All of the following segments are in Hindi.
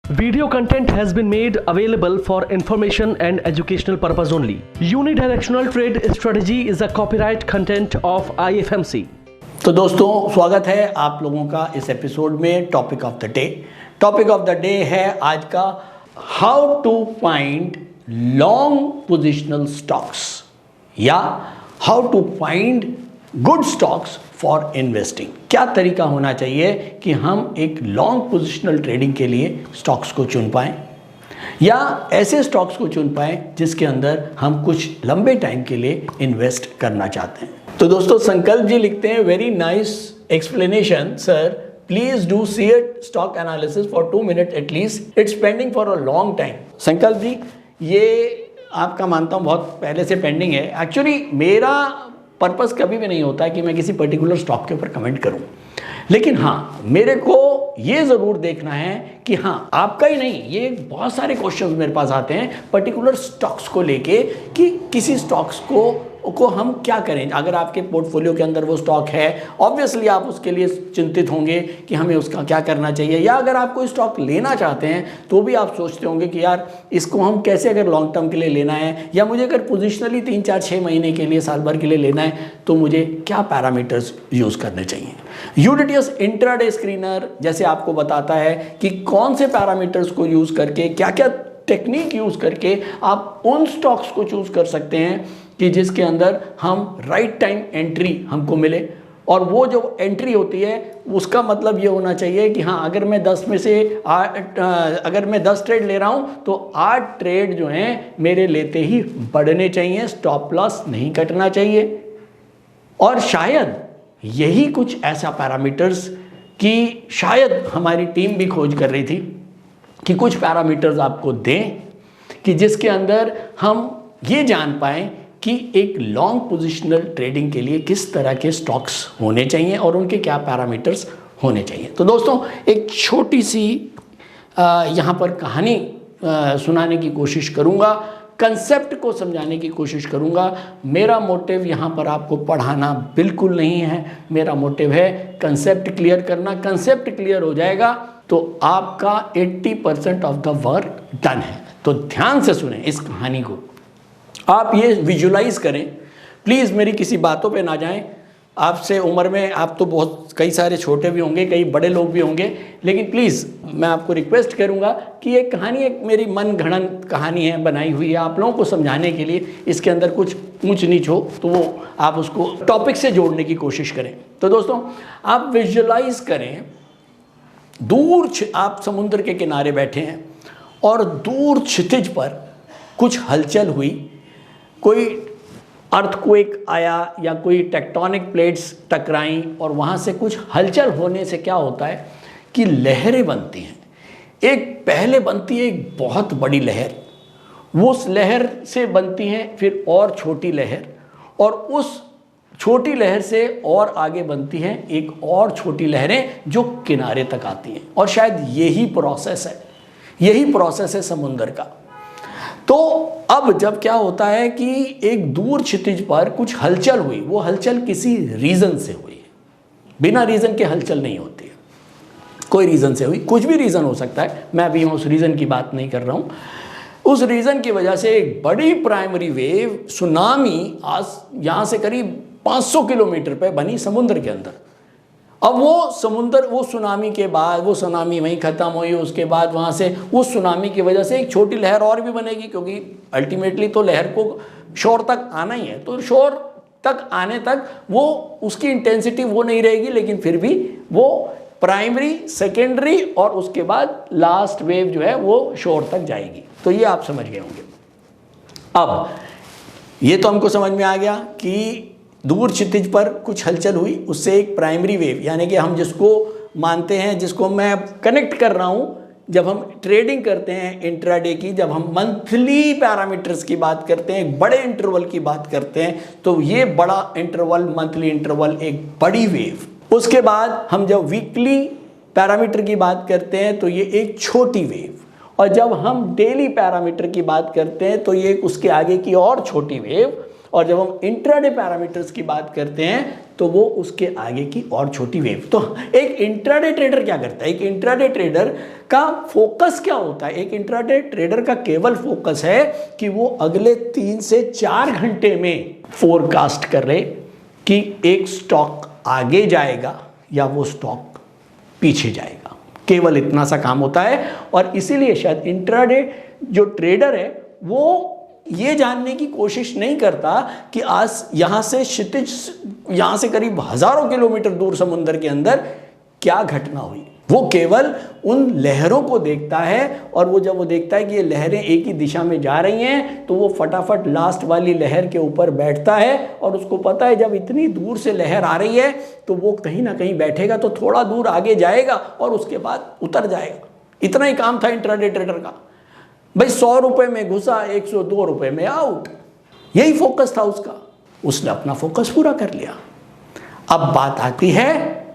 Video content has been made available for information and educational purpose only. Unidirectional trade strategy is a copyright content of IFMC. तो दोस्तों स्वागत है आप लोगों का इस एपिसोड में topic of the day. Topic of the day है आज का how to find long positional stocks या how to find good stocks for investing. क्या तरीका होना चाहिए कि हम एक लॉन्ग पोजिशनल ट्रेडिंग के लिए स्टॉक्स को चुन पाएं या ऐसे स्टॉक्स को चुन पाएं जिसके अंदर हम कुछ लंबे टाइम के लिए इन्वेस्ट करना चाहते हैं। तो दोस्तों संकल्प जी लिखते हैं very nice explanation sir, please do see it stock analysis for 2 minute at least, it's pending for a long time. संकल्प जी ये आपका मानता हूँ बहुत पहले से पेंडिंग है। एक्चुअली मेरा पर्पस कभी भी नहीं होता है कि मैं किसी पर्टिकुलर स्टॉक के ऊपर कमेंट करूं, लेकिन हाँ मेरे को ये ज़रूर देखना है कि हाँ आपका ही नहीं, ये बहुत सारे क्वेश्चंस मेरे पास आते हैं पर्टिकुलर स्टॉक्स को लेके कि किसी स्टॉक्स को हम क्या करें। अगर आपके पोर्टफोलियो के अंदर वो स्टॉक है ऑब्वियसली आप उसके लिए चिंतित होंगे कि हमें उसका क्या करना चाहिए, या अगर आप कोई स्टॉक लेना चाहते हैं तो भी आप सोचते होंगे कि यार इसको हम कैसे अगर लॉन्ग टर्म के लिए लेना है या मुझे अगर पोजिशनली 3-4-6 महीने के लिए साल भर के लिए लेना है तो मुझे क्या पैरामीटर्स यूज़ करने चाहिए। यूडिटियस इंट्राडे स्क्रीनर जैसे आपको बताता है कि कौन से पैरामीटर्स को यूज़ करके क्या क्या टेक्निक यूज़ करके आप उन स्टॉक्स को चूज़ कर सकते हैं कि जिसके अंदर हम राइट टाइम एंट्री हमको मिले। और वो जो एंट्री होती है उसका मतलब ये होना चाहिए कि हाँ अगर मैं 10 में से अगर मैं 10 ट्रेड ले रहा हूँ तो 8 ट्रेड जो हैं मेरे लेते ही बढ़ने चाहिए, स्टॉप लॉस नहीं कटना चाहिए। और शायद यही कुछ ऐसा पैरामीटर्स कि शायद हमारी टीम भी खोज कर रही थी कि कुछ पैरामीटर्स आपको दें कि जिसके अंदर हम ये जान पाएँ कि एक लॉन्ग पोजिशनल ट्रेडिंग के लिए किस तरह के स्टॉक्स होने चाहिए और उनके क्या पैरामीटर्स होने चाहिए। तो दोस्तों एक छोटी सी यहाँ पर कहानी सुनाने की कोशिश करूँगा, कंसेप्ट को समझाने की कोशिश करूँगा। मेरा मोटिव यहाँ पर आपको पढ़ाना बिल्कुल नहीं है, मेरा मोटिव है कंसेप्ट क्लियर करना। कंसेप्ट क्लियर हो जाएगा तो आपका 80% ऑफ द वर्क डन है। तो ध्यान से सुने इस कहानी को, आप ये विजुलाइज करें प्लीज़, मेरी किसी बातों पे ना जाएं। आपसे उम्र में आप तो बहुत कई सारे छोटे भी होंगे, कई बड़े लोग भी होंगे, लेकिन प्लीज़ मैं आपको रिक्वेस्ट करूंगा कि ये कहानी एक मेरी मन गढ़ंत कहानी है, बनाई हुई है आप लोगों को समझाने के लिए। इसके अंदर कुछ ऊंच नीच हो तो वो आप उसको टॉपिक से जोड़ने की कोशिश करें। तो दोस्तों आप विजुलाइज करें, दूर आप समुद्र के किनारे बैठे हैं और दूर क्षितिज पर कुछ हलचल हुई, कोई अर्थक्वेक आया या कोई टेक्टोनिक प्लेट्स टकराई और वहाँ से कुछ हलचल होने से क्या होता है कि लहरें बनती हैं। एक पहले बनती है एक बहुत बड़ी लहर, वो उस लहर से बनती है फिर और छोटी लहर, और उस छोटी लहर से और आगे बनती हैं एक और छोटी लहरें जो किनारे तक आती हैं। और शायद यही प्रोसेस है समुद्र का। तो अब जब क्या होता है कि एक दूर क्षितिज पर कुछ हलचल हुई, वो हलचल किसी रीज़न से हुई, बिना रीज़न के हलचल नहीं होती है, कोई रीज़न से हुई, कुछ भी रीज़न हो सकता है, मैं अभी उस रीज़न की बात नहीं कर रहा हूँ। उस रीज़न की वजह से एक बड़ी प्राइमरी वेव सुनामी आज यहाँ से करीब 500 किलोमीटर पर बनी समुद्र के अंदर। अब वो सुनामी के बाद वो सुनामी वहीं ख़त्म हुई, उसके बाद वहाँ से उस सुनामी की वजह से एक छोटी लहर और भी बनेगी, क्योंकि अल्टीमेटली तो लहर को शोर तक आना ही है। तो शोर तक आने तक वो उसकी इंटेंसिटी वो नहीं रहेगी, लेकिन फिर भी वो प्राइमरी, सेकेंडरी और उसके बाद लास्ट वेव जो है वो शोर तक जाएगी। तो ये आप समझ गए होंगे। अब ये तो हमको समझ में आ गया कि दूर क्षितिज पर कुछ हलचल हुई, उससे एक प्राइमरी वेव, यानी कि हम जिसको मानते हैं, जिसको मैं कनेक्ट कर रहा हूँ जब हम ट्रेडिंग करते हैं इंट्राडे की, जब हम मंथली पैरामीटर्स की बात करते हैं, एक बड़े इंटरवल की बात करते हैं, तो ये बड़ा इंटरवल, मंथली इंटरवल एक बड़ी वेव। उसके बाद हम जब वीकली पैरामीटर की बात करते हैं तो ये एक छोटी वेव, और जब हम डेली पैरामीटर की बात करते हैं तो ये उसके आगे की और छोटी वेव, और जब हम इंट्राडे पैरामीटर्स की बात करते हैं तो वो उसके आगे की और छोटी वेव। तो एक इंट्राडे ट्रेडर क्या करता है, एक इंट्राडे ट्रेडर का फोकस क्या होता है, एक इंट्राडे ट्रेडर का केवल फोकस है कि वो अगले 3 से 4 घंटे में फोरकास्ट कर रहे कि एक स्टॉक आगे जाएगा या वो स्टॉक पीछे जाएगा। केवल इतना सा काम होता है। और इसीलिए शायद इंट्राडे जो ट्रेडर है वो ये जानने की कोशिश नहीं करता कि आज यहाँ से क्षितिज, यहाँ से करीब हजारों किलोमीटर दूर समुद्र के अंदर क्या घटना हुई। वो केवल उन लहरों को देखता है, और वो जब वो देखता है कि ये लहरें एक ही दिशा में जा रही हैं तो वो फटाफट लास्ट वाली लहर के ऊपर बैठता है, और उसको पता है जब इतनी दूर से लहर आ रही है तो वो कहीं ना कहीं बैठेगा तो थोड़ा दूर आगे जाएगा और उसके बाद उतर जाएगा। इतना ही काम था इंट्राडे ट्रेडर का। भाई 100 रुपए में घुसा, 102 रुपए में आउट, यही फोकस था उसका। उसने अपना फोकस पूरा कर लिया। अब बात आती है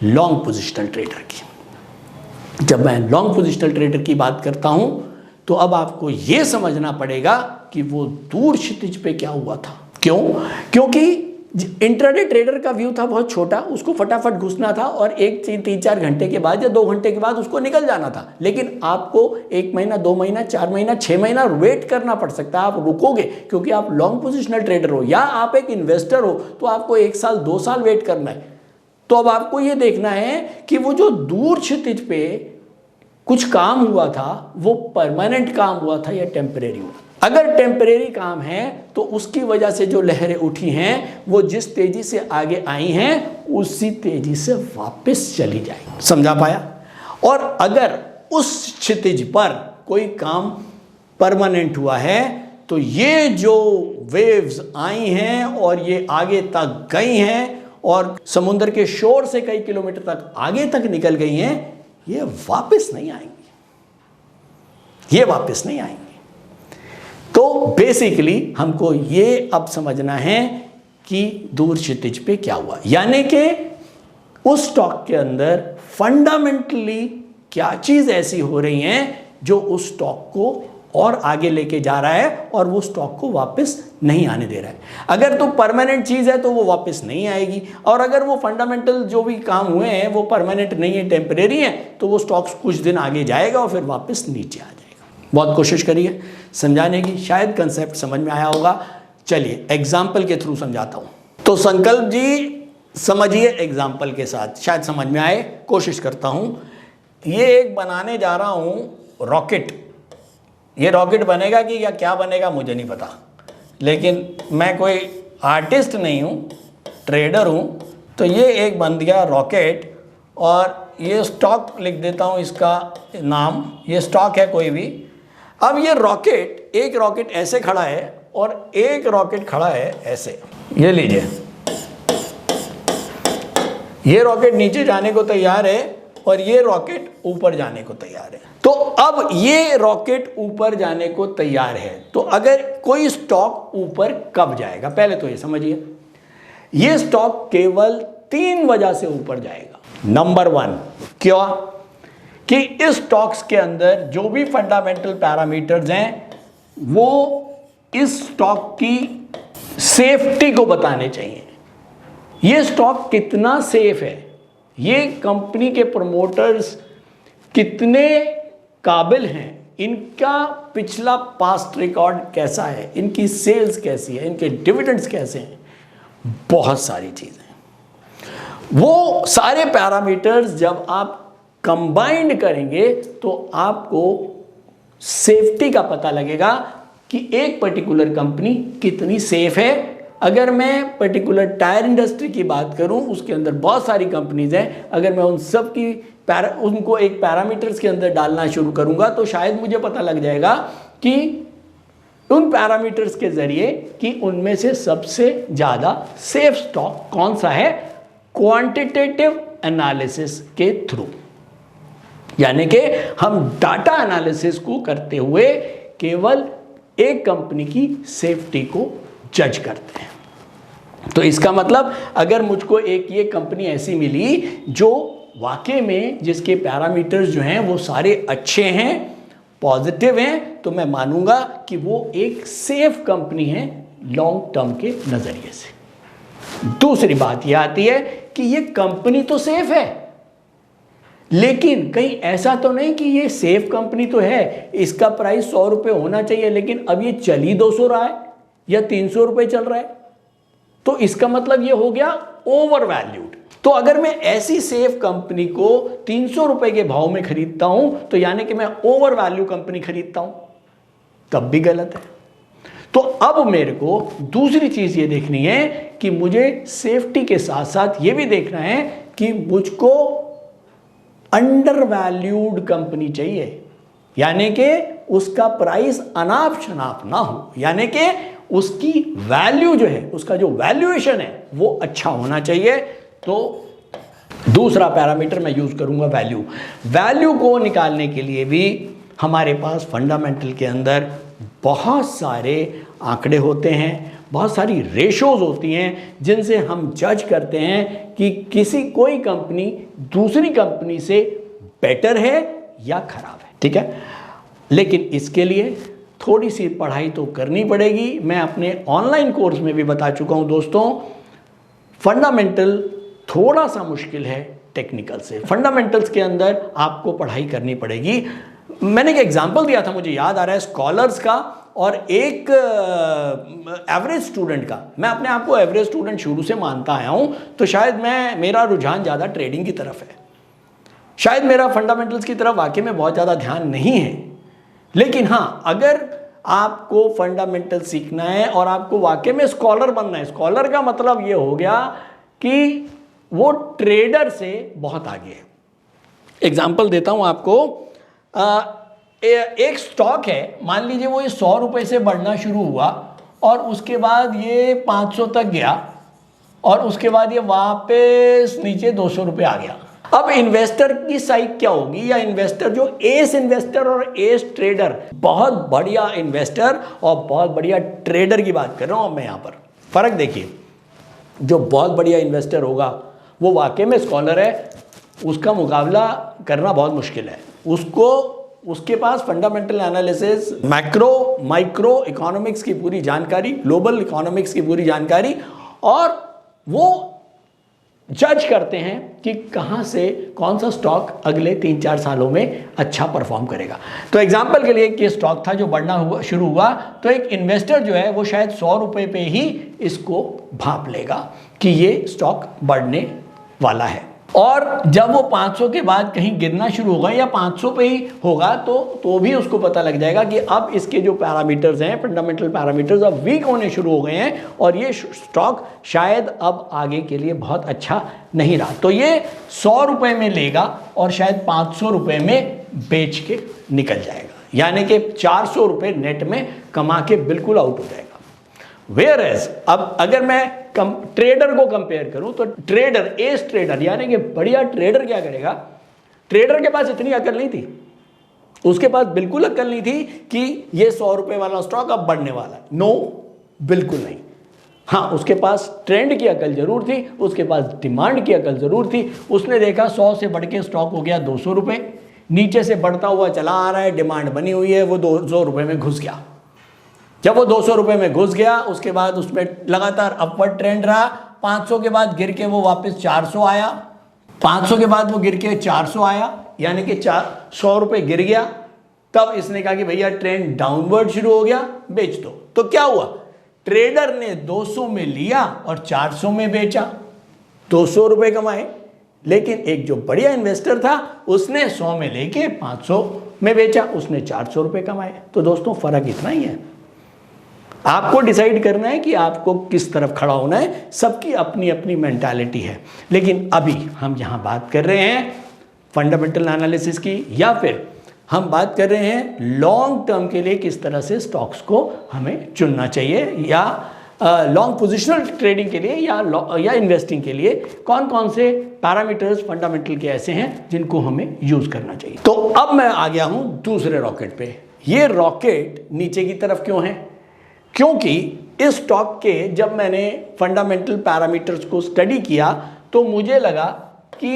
लॉन्ग पोजिशनल ट्रेडर की। जब मैं लॉन्ग पोजिशनल ट्रेडर की बात करता हूं तो अब आपको यह समझना पड़ेगा कि वो दूर क्षितिज पे क्या हुआ था। क्यों? क्योंकि इंट्राडे ट्रेडर का व्यू था बहुत छोटा, उसको फटाफट घुसना था और 3-4 घंटे के बाद या 2 घंटे के बाद उसको निकल जाना था। लेकिन आपको 1 महीना, 2 महीना, 4 महीना, 6 महीना वेट करना पड़ सकता है। आप रुकोगे क्योंकि आप लॉन्ग पोजिशनल ट्रेडर हो या आप एक इन्वेस्टर हो तो आपको 1 साल 2 साल वेट करना है। तो अब आपको ये देखना है कि वो जो दूर क्षितिज पे कुछ काम हुआ था वो परमानेंट काम हुआ था या टेम्परेरी हुआ। अगर टेम्परेरी काम है तो उसकी वजह से जो लहरें उठी हैं वो जिस तेजी से आगे आई हैं उसी तेजी से वापस चली जाएगी। समझा पाया? और अगर उस क्षितिज पर कोई काम परमानेंट हुआ है तो ये जो वेव्स आई हैं और ये आगे तक गई हैं और समुद्र के शोर से कई किलोमीटर तक आगे तक निकल गई हैं, ये वापस नहीं आएंगी, ये वापस नहीं आएंगी। तो बेसिकली हमको ये अब समझना है कि दूर क्षितिज पे क्या हुआ, यानी कि उस स्टॉक के अंदर फंडामेंटली क्या चीज ऐसी हो रही है जो उस स्टॉक को और आगे लेके जा रहा है और वो स्टॉक को वापस नहीं आने दे रहा है। अगर तो परमानेंट चीज है तो वो वापस नहीं आएगी, और अगर वो फंडामेंटल जो भी काम हुए हैं वो परमानेंट नहीं है, टेम्परेरी है, तो वो स्टॉक्स कुछ दिन आगे जाएगा और फिर वापस नीचे आ जाएगा। बहुत कोशिश करिए समझाने की, शायद कंसेप्ट समझ में आया होगा। चलिए एग्जाम्पल के थ्रू समझाता हूं। तो संकल्प जी समझिए एग्जाम्पल के साथ, शायद समझ में आए, कोशिश करता हूं। ये एक बनाने जा रहा हूं रॉकेट। ये रॉकेट बनेगा कि या क्या बनेगा मुझे नहीं पता, लेकिन मैं कोई आर्टिस्ट नहीं हूँ, ट्रेडर हूँ। तो ये एक बन गया रॉकेट, और ये स्टॉक लिख देता हूँ इसका नाम, ये स्टॉक है कोई भी। अब ये रॉकेट, एक रॉकेट ऐसे खड़ा है और एक रॉकेट खड़ा है ऐसे। ये लीजिए, ये रॉकेट नीचे जाने को तैयार है और ये रॉकेट ऊपर जाने को तैयार है। तो अब ये रॉकेट ऊपर जाने को तैयार है, तो अगर कोई स्टॉक ऊपर कब जाएगा, पहले तो ये समझिए। ये स्टॉक केवल 3 वजह से ऊपर जाएगा। नंबर 1, क्या कि इस स्टॉक्स के अंदर जो भी फंडामेंटल पैरामीटर्स हैं वो इस स्टॉक की सेफ्टी को बताने चाहिए। ये स्टॉक कितना सेफ है, ये कंपनी के प्रमोटर्स कितने काबिल हैं, इनका पिछला पास्ट रिकॉर्ड कैसा है, इनकी सेल्स कैसी है, इनके डिविडेंड्स कैसे हैं, बहुत सारी चीजें। वो सारे पैरामीटर्स जब आप कंबाइंड करेंगे तो आपको सेफ्टी का पता लगेगा कि एक पर्टिकुलर कंपनी कितनी सेफ है। अगर मैं पर्टिकुलर टायर इंडस्ट्री की बात करूं, उसके अंदर बहुत सारी कंपनीज हैं। अगर मैं उन सब की उनको एक पैरामीटर्स के अंदर डालना शुरू करूंगा तो शायद मुझे पता लग जाएगा कि उन पैरामीटर्स के जरिए कि उनमें से सबसे ज़्यादा सेफ स्टॉक कौन सा है, क्वांटिटेटिव एनालिसिस के थ्रू। यानी कि हम डाटा एनालिसिस को करते हुए केवल एक कंपनी की सेफ्टी को जज करते हैं। तो इसका मतलब अगर मुझको एक ये कंपनी ऐसी मिली जो वाकई में जिसके पैरामीटर्स जो हैं वो सारे अच्छे हैं, पॉजिटिव हैं, तो मैं मानूंगा कि वो एक सेफ कंपनी है लॉन्ग टर्म के नज़रिए से। दूसरी बात यह आती है कि ये कंपनी तो सेफ है, लेकिन कहीं ऐसा तो नहीं कि ये सेफ कंपनी तो है, इसका प्राइस 100 रुपये होना चाहिए, लेकिन अब ये चल ही 200 रहा है या 300 रुपये चल रहा है, तो इसका मतलब ये हो गया ओवर वैल्यूड। तो अगर मैं ऐसी सेफ कंपनी को 300 रुपये के भाव में खरीदता हूं तो यानी कि मैं ओवर वैल्यू कंपनी खरीदता हूं, तब भी गलत है। तो अब मेरे को दूसरी चीज ये देखनी है कि मुझे सेफ्टी के साथ साथ ये भी देखना है कि मुझको अंडर वैल्यूड कंपनी चाहिए, यानी कि उसका प्राइस अनाप शनाप ना हो, यानी कि उसकी वैल्यू जो है, उसका जो वैल्यूएशन है वो अच्छा होना चाहिए। तो दूसरा पैरामीटर मैं यूज करूंगा वैल्यू। वैल्यू को निकालने के लिए भी हमारे पास फंडामेंटल के अंदर बहुत सारे आंकड़े होते हैं, बहुत सारी रेशोज होती हैं जिनसे हम जज करते हैं कि कोई कंपनी दूसरी कंपनी से बेटर है या खराब है, ठीक है। लेकिन इसके लिए थोड़ी सी पढ़ाई तो करनी पड़ेगी। मैं अपने ऑनलाइन कोर्स में भी बता चुका हूं दोस्तों, फंडामेंटल थोड़ा सा मुश्किल है टेक्निकल से। फंडामेंटल्स के अंदर आपको पढ़ाई करनी पड़ेगी। मैंने एक एग्जांपल दिया था, मुझे याद आ रहा है, स्कॉलर्स का और एक एवरेज स्टूडेंट का। मैं अपने आप को एवरेज स्टूडेंट शुरू से मानता आया हूं, तो शायद मेरा रुझान ज़्यादा ट्रेडिंग की तरफ है, शायद मेरा फंडामेंटल्स की तरफ वाकई में बहुत ज़्यादा ध्यान नहीं है। लेकिन हाँ, अगर आपको फंडामेंटल सीखना है और आपको वाकई में स्कॉलर बनना है, स्कॉलर का मतलब ये हो गया कि वो ट्रेडर से बहुत आगे है। एग्जाम्पल देता हूं आपको, एक स्टॉक है, मान लीजिए वो ये 100 रुपये से बढ़ना शुरू हुआ और उसके बाद ये 500 तक गया और उसके बाद ये वापस नीचे 200 रुपये आ गया। अब इन्वेस्टर की साइड क्या होगी, या इन्वेस्टर जो एस इन्वेस्टर और एस ट्रेडर, बहुत बढ़िया इन्वेस्टर और बहुत बढ़िया ट्रेडर की बात कर रहा हूं मैं। यहां पर फर्क देखिए, जो बहुत बढ़िया इन्वेस्टर होगा वो वाकई में स्कॉलर है, उसका मुकाबला करना बहुत मुश्किल है। उसके पास fundamental analysis, macro micro economics की पूरी जानकारी, ग्लोबल इकोनॉमिक्स की पूरी जानकारी, और वो जज करते हैं कि कहां से कौन सा स्टॉक अगले 3-4 सालों में अच्छा परफॉर्म करेगा। तो एग्जांपल के लिए एक स्टॉक था जो बढ़ना शुरू हुआ, तो एक इन्वेस्टर जो है वो शायद 100 रुपये पे ही इसको भाप लेगा कि ये स्टॉक बढ़ने वाला है, और जब वो 500 के बाद कहीं गिरना शुरू होगा या 500 पे ही होगा तो भी उसको पता लग जाएगा कि अब इसके जो पैरामीटर्स हैं, फंडामेंटल पैरामीटर्स, अब वीक होने शुरू हो गए हैं और ये स्टॉक शायद अब आगे के लिए बहुत अच्छा नहीं रहा। तो ये 100 रुपये में लेगा और शायद 500 रुपये में बेच के निकल जाएगा, यानी कि 400 रुपये नेट में कमा के बिल्कुल आउट हो जाएगा। वेयर एज अब अगर मैं ट्रेडर को कंपेयर करूं तो ट्रेडर, एस ट्रेडर यानी कि बढ़िया ट्रेडर क्या करेगा, ट्रेडर के पास इतनी अकल नहीं थी, उसके पास बिल्कुल अकल नहीं थी कि ये 100 रुपये वाला स्टॉक अब बढ़ने वाला है। नो, बिल्कुल नहीं। हाँ, उसके पास ट्रेंड की अकल जरूर थी, उसके पास डिमांड की अकल जरूर थी। उसने देखा 100 से बढ़ के स्टॉक हो गया 200 रुपये, नीचे से बढ़ता हुआ चला आ रहा है, डिमांड बनी हुई है, वो 200 रुपये में घुस गया। जब वो 200 रुपये में घुस गया, उसके बाद उसमें लगातार अपवर्ड ट्रेंड रहा। 500 के बाद गिर के वो वापस 400 आया, 500 के बाद वो गिर के 400 आया, यानी कि 100 रुपये गिर गया। तब इसने कहा कि भैया ट्रेंड डाउनवर्ड शुरू हो गया, बेच दो। तो क्या हुआ, ट्रेडर ने 200 में लिया और 400 में बेचा, 200 रुपये कमाए। लेकिन एक जो बढ़िया इन्वेस्टर था उसने 100 में लेके 500 में बेचा, उसने 400 रुपये कमाए। तो दोस्तों फर्क इतना ही है। आपको डिसाइड करना है कि आपको किस तरफ खड़ा होना है, सबकी अपनी अपनी मेंटालिटी है। लेकिन अभी हम यहाँ बात कर रहे हैं फंडामेंटल एनालिसिस की, या फिर हम बात कर रहे हैं लॉन्ग टर्म के लिए किस तरह से स्टॉक्स को हमें चुनना चाहिए, या लॉन्ग पोजिशनल ट्रेडिंग के लिए या इन्वेस्टिंग के लिए कौन कौन से पैरामीटर्स फंडामेंटल के ऐसे हैं जिनको हमें यूज करना चाहिए। तो अब मैं आ गया हूं दूसरे रॉकेट पे। ये रॉकेट नीचे की तरफ क्यों है, क्योंकि इस स्टॉक के जब मैंने फंडामेंटल पैरामीटर्स को स्टडी किया तो मुझे लगा कि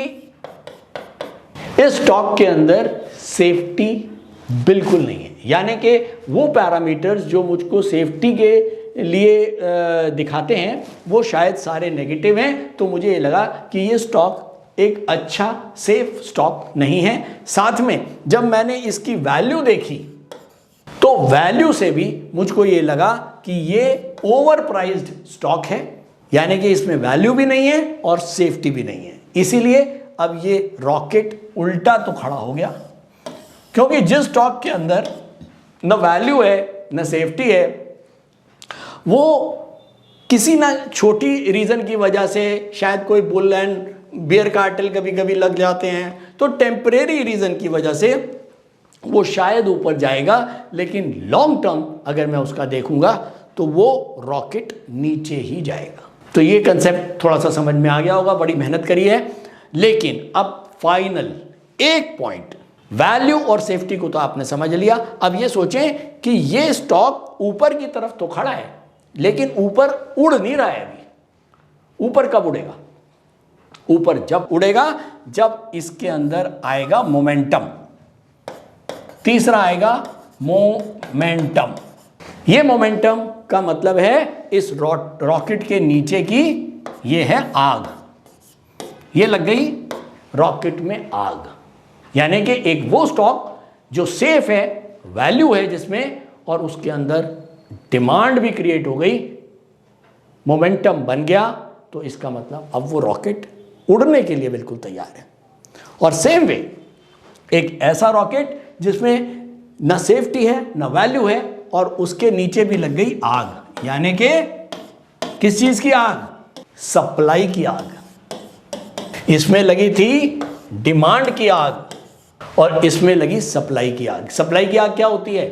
इस स्टॉक के अंदर सेफ्टी बिल्कुल नहीं है, यानी कि वो पैरामीटर्स जो मुझको सेफ्टी के लिए दिखाते हैं वो शायद सारे नेगेटिव हैं, तो मुझे ये लगा कि ये स्टॉक एक अच्छा सेफ स्टॉक नहीं है। साथ में जब मैंने इसकी वैल्यू देखी तो वैल्यू से भी मुझको ये लगा कि ये ओवर प्राइस्ड स्टॉक है, यानी कि इसमें वैल्यू भी नहीं है और सेफ्टी भी नहीं है। इसीलिए अब ये रॉकेट उल्टा तो खड़ा हो गया, क्योंकि जिस स्टॉक के अंदर न वैल्यू है न सेफ्टी है, वो किसी ना छोटी रीजन की वजह से, शायद कोई बुल एंड बियर कार्टेल कभी कभी लग जाते हैं, तो टेम्परेरी रीजन की वजह से वो शायद ऊपर जाएगा, लेकिन लॉन्ग टर्म अगर मैं उसका देखूंगा तो वो रॉकेट नीचे ही जाएगा। तो ये कंसेप्ट थोड़ा सा समझ में आ गया होगा, बड़ी मेहनत करी है। लेकिन अब फाइनल एक पॉइंट, वैल्यू और सेफ्टी को तो आपने समझ लिया। अब ये सोचें कि ये स्टॉक ऊपर की तरफ तो खड़ा है, लेकिन ऊपर उड़ नहीं रहा है अभी। ऊपर कब उड़ेगा? ऊपर जब उड़ेगा जब इसके अंदर आएगा मोमेंटम। तीसरा आएगा मोमेंटम। ये मोमेंटम का मतलब है इस रॉकेट के नीचे की ये है आग, ये लग गई रॉकेट में आग, यानी कि एक वो स्टॉक जो सेफ है, वैल्यू है जिसमें, और उसके अंदर डिमांड भी क्रिएट हो गई, मोमेंटम बन गया, तो इसका मतलब अब वो रॉकेट उड़ने के लिए बिल्कुल तैयार है। और सेम वे एक ऐसा रॉकेट जिसमें न सेफ्टी है न वैल्यू है और उसके नीचे भी लग गई आग, यानी कि किस चीज की आग? सप्लाई की आग। इसमें लगी थी डिमांड की आग और इसमें लगी सप्लाई की आग। सप्लाई की आग क्या होती है?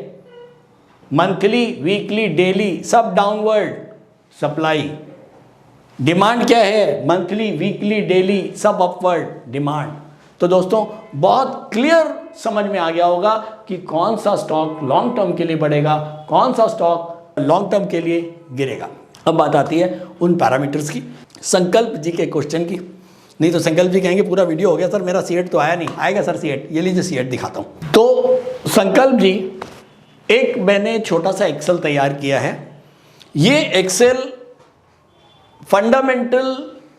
मंथली, वीकली, डेली, सब डाउनवर्ड सप्लाई। डिमांड क्या है? मंथली, वीकली, डेली, सब अपवर्ड डिमांड। तो दोस्तों बहुत क्लियर समझ में आ गया होगा कि कौन सा स्टॉक लॉन्ग टर्म के लिए बढ़ेगा, कौन सा स्टॉक लॉन्ग टर्म के लिए गिरेगा। अब बात आती है उन पैरामीटर्स की, संकल्प जी के क्वेश्चन की। नहीं तो संकल्प जी कहेंगे पूरा वीडियो हो गया सर, मेरा सीएट तो आया नहीं। आएगा सर सीएट, ये लीजिए सीएट दिखाता हूँ। तो संकल्प जी, एक मैंने छोटा सा एक्सेल तैयार किया है। ये एक्सेल फंडामेंटल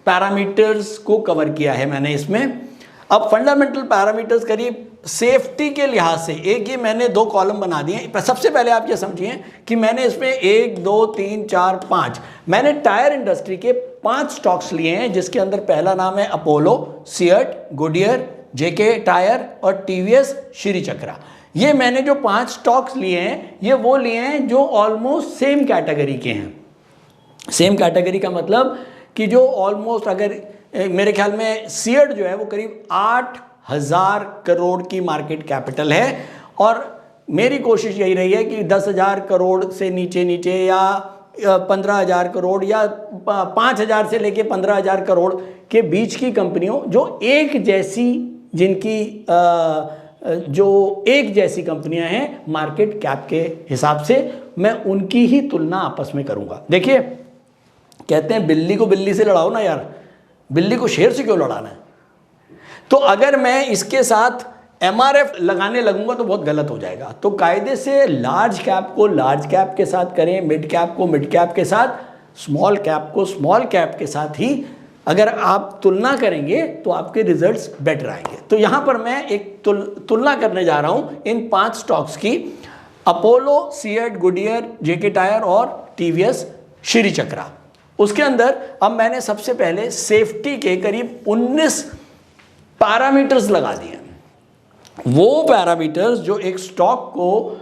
पैरामीटर्स को कवर किया है मैंने इसमें। अब फंडामेंटल पैरामीटर्स करीब सेफ्टी के लिहाज से, एक ये मैंने 2 कॉलम बना दिए। सबसे पहले आप ये समझिए कि मैंने इसमें 1 2 3 4 5 मैंने टायर इंडस्ट्री के 5 स्टॉक्स लिए हैं, जिसके अंदर पहला नाम है अपोलो, सिएट, गुडियर, जेके टायर और टीवीएस श्री चक्रा। ये मैंने जो 5 स्टॉक्स लिए हैं, ये वो लिए हैं जो ऑलमोस्ट सेम कैटेगरी के हैं। सेम कैटेगरी का मतलब कि जो ऑलमोस्ट, अगर मेरे ख्याल में सिएट जो है वो करीब 8,000 करोड़ की मार्केट कैपिटल है, और मेरी कोशिश यही रही है कि 10,000 करोड़ से नीचे नीचे या 15,000 करोड़ या 5,000 से लेके 15,000 करोड़ के बीच की कंपनियों जो एक जैसी, जिनकी जो एक जैसी कंपनियां हैं मार्केट कैप के हिसाब से, मैं उनकी ही तुलना आपस में करूंगा। देखिए, कहते हैं बिल्ली को बिल्ली से लड़ाओ ना यार, बिल्ली को शेर से क्यों लड़ाना है? तो अगर मैं इसके साथ एमआरएफ लगाने लगूंगा तो बहुत गलत हो जाएगा। तो कायदे से लार्ज कैप को लार्ज कैप के साथ करें, मिड कैप को मिड कैप के साथ, स्मॉल कैप को स्मॉल कैप के साथ ही अगर आप तुलना करेंगे तो आपके रिजल्ट्स बेटर आएंगे। तो यहाँ पर मैं एक तुलना करने जा रहा हूँ इन 5 स्टॉक्स की, अपोलो, सिएट, गुडियर, जेके टायर और टीवीएस श्री चक्रा। उसके अंदर अब मैंने सबसे पहले सेफ्टी के करीब 19 पैरामीटर्स लगा दिए। वो पैरामीटर्स जो एक स्टॉक को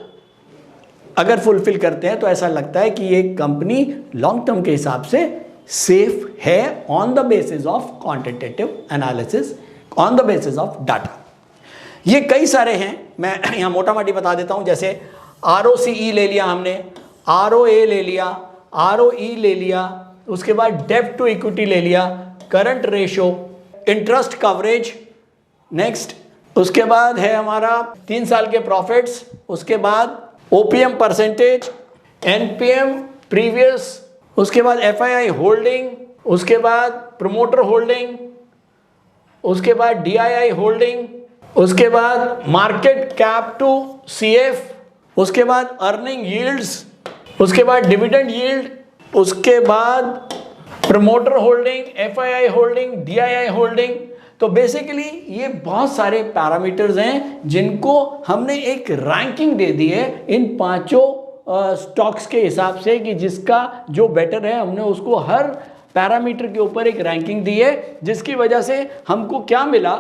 अगर फुलफिल करते हैं तो ऐसा लगता है कि ये कंपनी लॉन्ग टर्म के हिसाब से सेफ है, on the basis of quantitative analysis, on the basis of data. ये कई सारे हैं, मैं यहाँ मोटा मोटी बता देता हूँ। जैसे ROCE ले लिया हमने, ROA ले लिया, ROE ले लिया, उसके बाद डेब्ट टू इक्विटी ले लिया, current ratio, interest coverage, next उसके बाद है हमारा 3 साल के प्रॉफिट्स, उसके बाद OPM परसेंटेज, NPM प्रीवियस, उसके बाद FII होल्डिंग, उसके बाद प्रमोटर होल्डिंग, उसके बाद DII होल्डिंग, उसके बाद मार्केट कैप टू CF, उसके बाद अर्निंग यील्ड्स, उसके बाद डिविडेंड यील्ड, उसके बाद promoter holding, FII holding, DII holding. तो बेसिकली ये बहुत सारे पैरामीटर्स हैं जिनको हमने एक रैंकिंग दे दी है इन पांचों स्टॉक्स के हिसाब से कि जिसका जो बेटर है, हमने उसको हर पैरामीटर के ऊपर एक रैंकिंग दी है, जिसकी वजह से हमको क्या मिला।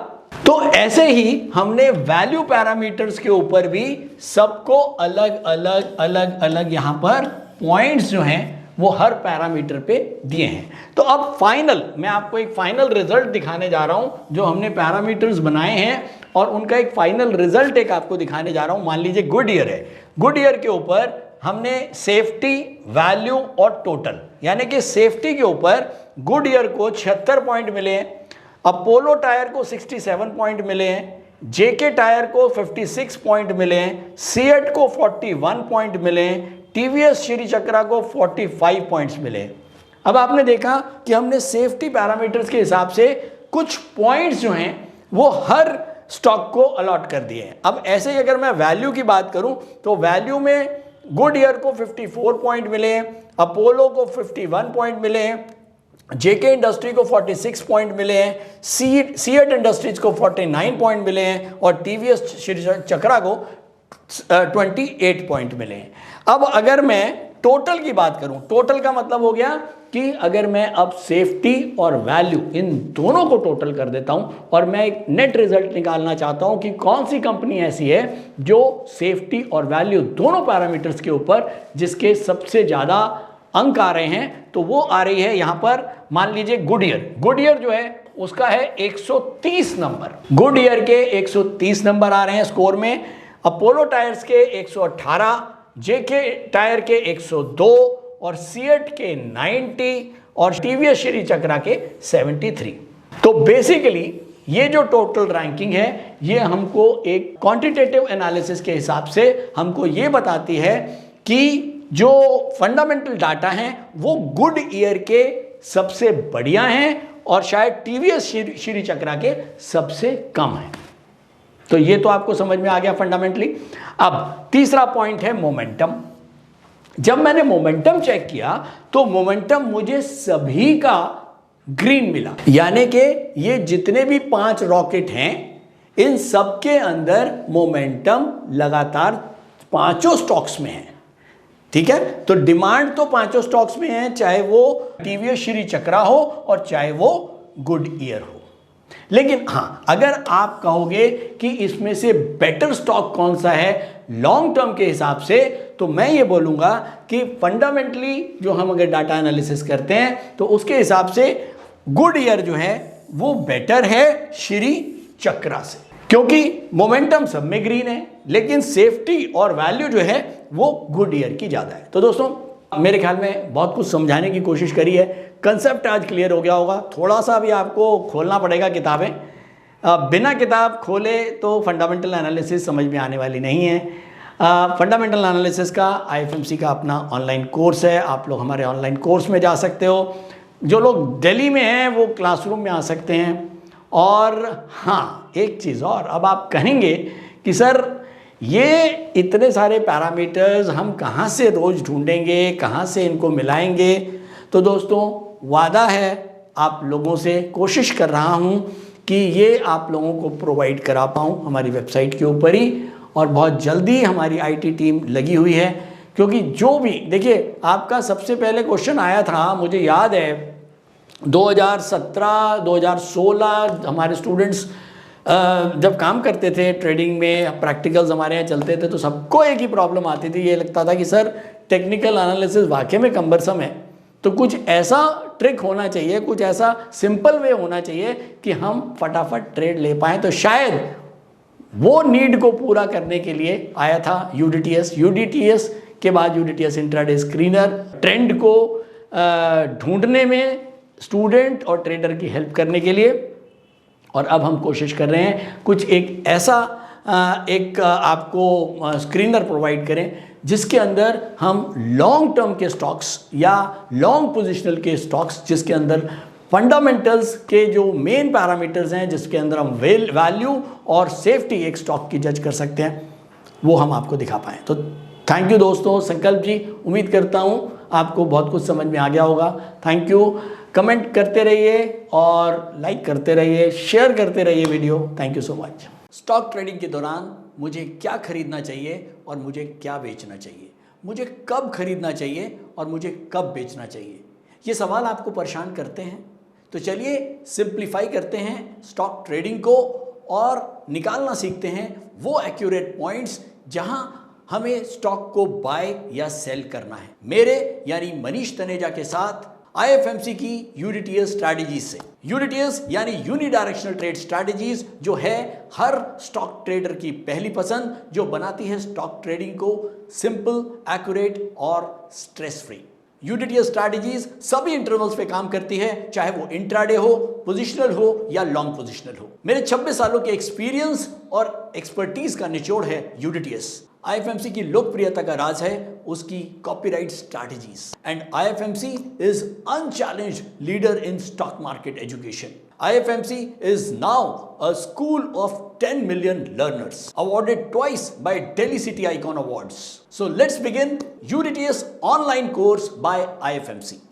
तो ऐसे ही हमने वैल्यू पैरामीटर्स के ऊपर भी सबको अलग अलग अलग अलग यहां पर पॉइंट्स जो हैं वो हर पैरामीटर पे दिए हैं। तो अब फाइनल, मैं आपको एक फाइनल रिजल्ट दिखाने जा रहा हूं जो हमने पैरामीटर्स बनाए हैं, और उनका एक फाइनल रिजल्ट एक आपको दिखाने जा रहा हूं। मान लीजिए गुड ईयर है, गुड ईयर के ऊपर हमने सेफ्टी, वैल्यू और टोटल, यानी कि सेफ्टी के ऊपर गुड ईयर को 76 पॉइंट मिले हैं, अपोलो टायर को 67 पॉइंट मिले हैं, जेके टायर को 56 पॉइंट मिले हैं, सीएट को 41 पॉइंट मिले हैं, टीवीएस श्री चक्रा को 45 पॉइंट्स मिले। अब आपने देखा कि हमने सेफ्टी पैरामीटर्स के हिसाब से कुछ पॉइंट्स जो हैं वो हर स्टॉक को अलॉट कर दिए हैं। अब ऐसे ही अगर मैं वैल्यू की बात करूं तो वैल्यू में गुड ईयर को 54 पॉइंट मिले हैं, अपोलो को 51 पॉइंट मिले हैं, जेके इंडस्ट्री को 46 पॉइंट मिले हैं, सीएट इंडस्ट्रीज को 49 पॉइंट मिले हैं, और टीवीएस श्री चक्रा को 28 पॉइंट मिले हैं। अब अगर मैं टोटल की बात करूं, टोटल का मतलब हो गया कि अगर मैं अब सेफ्टी और वैल्यू इन दोनों को टोटल कर देता हूं और मैं एक नेट रिजल्ट निकालना चाहता हूं कि कौन सी कंपनी ऐसी है जो सेफ्टी और वैल्यू दोनों पैरामीटर्स के ऊपर जिसके सबसे ज्यादा अंक आ रहे हैं, तो वो आ रही है यहां पर। मान लीजिए गुड ईयर, गुड ईयर जो है उसका है 130 नंबर, गुड ईयर के 130 नंबर आ रहे हैं स्कोर में, अपोलो टायर्स के 118, जेके टायर के 102, और सीएट के 90, और टीवीएस श्री चक्रा के 73। तो बेसिकली ये जो टोटल रैंकिंग है ये हमको एक क्वांटिटेटिव एनालिसिस के हिसाब से हमको ये बताती है कि जो फंडामेंटल डाटा हैं वो गुड ईयर के सबसे बढ़िया हैं और शायद टीवीएस श्री चक्रा के सबसे कम हैं। तो ये तो आपको समझ में आ गया फंडामेंटली। अब तीसरा पॉइंट है मोमेंटम। जब मैंने मोमेंटम चेक किया तो मोमेंटम मुझे सभी का ग्रीन मिला, यानी कि ये जितने भी 5 रॉकेट हैं इन सब के अंदर मोमेंटम लगातार पांचों स्टॉक्स में है। ठीक है, तो डिमांड तो पांचों स्टॉक्स में है, चाहे वो टीवीएस श्री चक्रा हो और चाहे वो गुड ईयर हो। लेकिन हां, अगर आप कहोगे कि इसमें से बेटर स्टॉक कौन सा है लॉन्ग टर्म के हिसाब से, तो मैं ये बोलूंगा कि फंडामेंटली जो हम अगर डाटा एनालिसिस करते हैं तो उसके हिसाब से गुड ईयर जो है वो बेटर है श्री चक्रा से, क्योंकि मोमेंटम सब में ग्रीन है, लेकिन सेफ्टी और वैल्यू जो है वो गुड ईयर की ज्यादा है। तो दोस्तों मेरे ख्याल में बहुत कुछ समझाने की कोशिश करी है, कंसेप्ट आज क्लियर हो गया होगा। थोड़ा सा भी आपको खोलना पड़ेगा किताबें, बिना किताब खोले तो फंडामेंटल एनालिसिस समझ में आने वाली नहीं है। फंडामेंटल एनालिसिस का आईएफएमसी का अपना ऑनलाइन कोर्स है, आप लोग हमारे ऑनलाइन कोर्स में जा सकते हो। जो लोग दिल्ली में हैं वो क्लासरूम में आ सकते हैं। और हाँ, एक चीज़ और, अब आप कहेंगे कि सर ये इतने सारे पैरामीटर्स हम कहाँ से रोज़ ढूंढेंगे, कहाँ से इनको मिलाएंगे। तो दोस्तों वादा है आप लोगों से, कोशिश कर रहा हूँ कि ये आप लोगों को प्रोवाइड करा पाऊँ हमारी वेबसाइट के ऊपर ही, और बहुत जल्दी हमारी आईटी टीम लगी हुई है। क्योंकि जो भी देखिए, आपका सबसे पहले क्वेश्चन आया था, मुझे याद है 2017 2016 हमारे स्टूडेंट्स जब काम करते थे ट्रेडिंग में, प्रैक्टिकल्स हमारे यहाँ चलते थे, तो सबको एक ही प्रॉब्लम आती थी, ये लगता था कि सर टेक्निकल एनालिसिस वाकई में कम्बरसम है, तो कुछ ऐसा ट्रिक होना चाहिए, कुछ ऐसा सिंपल वे होना चाहिए कि हम फटाफट ट्रेड ले पाएँ। तो शायद वो नीड को पूरा करने के लिए आया था यूडीटीएस के बाद यूडीटीएस इंट्राडे स्क्रीनर, ट्रेंड को ढूंढने में स्टूडेंट और ट्रेडर की हेल्प करने के लिए। और अब हम कोशिश कर रहे हैं कुछ एक ऐसा आपको स्क्रीनर प्रोवाइड करें जिसके अंदर हम लॉन्ग टर्म के स्टॉक्स या लॉन्ग पोजिशनल के स्टॉक्स, जिसके अंदर फंडामेंटल्स के जो मेन पैरामीटर्स हैं, जिसके अंदर हम वैल्यू और सेफ्टी एक स्टॉक की जज कर सकते हैं, वो हम आपको दिखा पाएँ। तो थैंक यू दोस्तों, संकल्प जी, उम्मीद करता हूँ आपको बहुत कुछ समझ में आ गया होगा। Thank you. कमेंट करते रहिए और लाइक करते रहिए, शेयर करते रहिए video. Thank you so much. Stock trading के दौरान मुझे क्या खरीदना चाहिए और मुझे क्या बेचना चाहिए, मुझे कब खरीदना चाहिए और मुझे कब बेचना चाहिए, ये सवाल आपको परेशान करते हैं। तो चलिए सिंप्लीफाई करते हैं स्टॉक ट्रेडिंग को और निकालना सीखते हैं वो एक्यूरेट पॉइंट्स जहां हमें स्टॉक को बाय या सेल करना है। मेरे यानी मनीष तनेजा के साथ IFMC की यूनिटीएस स्ट्रैटेजीज से। यूनिटीएस यानी यूनिडायरेक्शनल ट्रेड स्ट्रैटेजीज, जो है हर स्टॉक ट्रेडर की पहली पसंद, जो बनाती है स्टॉक ट्रेडिंग को सिंपल, एक्यूरेट और स्ट्रेस फ्री। यूनिटीएस स्ट्रैटेजीज सभी इंटरवल्स पे काम करती है, चाहे वो इंट्राडे हो, पोजिशनल हो या लॉन्ग पोजिशनल हो। मेरे 26 सालों के एक्सपीरियंस और एक्सपर्टीज का निचोड़ है यूनिटीएस। IFMC की लोकप्रियता का राज है उसकी copyright strategies, and IFMC is unchallenged leader in stock market education. IFMC is now a school of 10 million learners, awarded twice by Delhi City Icon Awards. So let's begin UDTS online course by IFMC.